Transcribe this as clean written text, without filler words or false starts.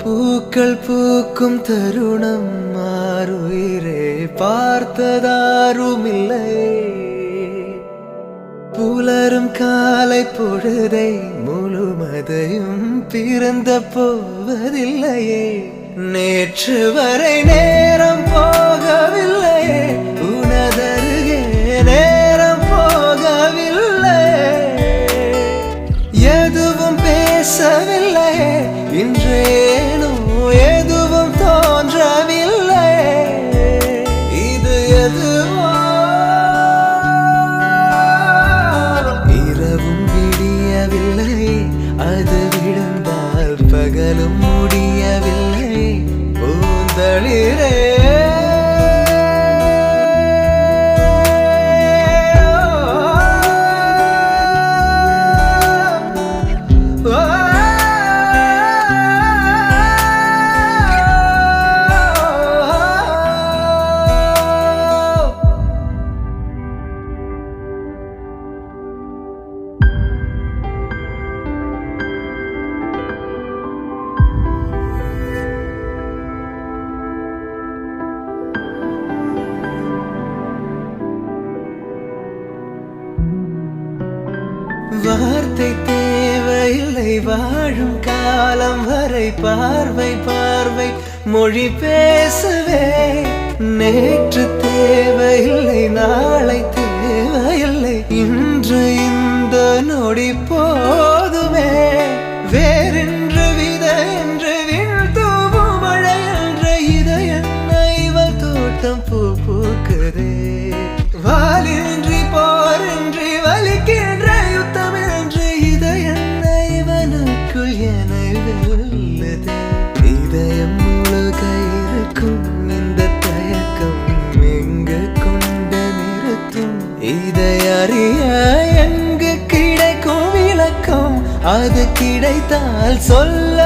பூக்கள் பூக்கும் தருணம் மாறுயிரே பார்த்ததாருமில்லை. புலரும் காலை பொழுதை முழுமதையும் பிறந்த போவதில்லையே. நேற்று வரை நேரம் போகவில்லையே, உனதருகே நேரம் போகவில்லை. எதுவும் பேசவில்லையே, இன்றேனோ எதுவும் தோன்றவில்லை. இது எதுவோ இரவும் விடியவில்லை, அது விழுந்தால் பகலும் முடியவில்லை. பூந்தளிரே வார்த்தை தேவையில்லை, வாழும் காலம் வரை பார்வை பார்வை மொழி பேசவே. நேற்று தேவையில்லை, நாளை தேவையில்லை, இன்று இந்த நொடி போதுமே. வேறென்று வித என்று வீழ்த்தூவும் மழை என்ற இதை என்ன இவள் தோட்டம் பூ பூக்குதே. வாலின்றி போரின்றி வலிக்கின்ற யுத்தம் என்று இதை என்ன இவனுக்குள் என வெல்லுதே. இதயம் முழுக இருக்கும் இந்த தயக்கம் எங்கு கொண்டு நிறுத்தும்? இதை அறிய எங்கு கிடைக்கும் விளக்கம்? அது கிடைத்தால் சொல்ல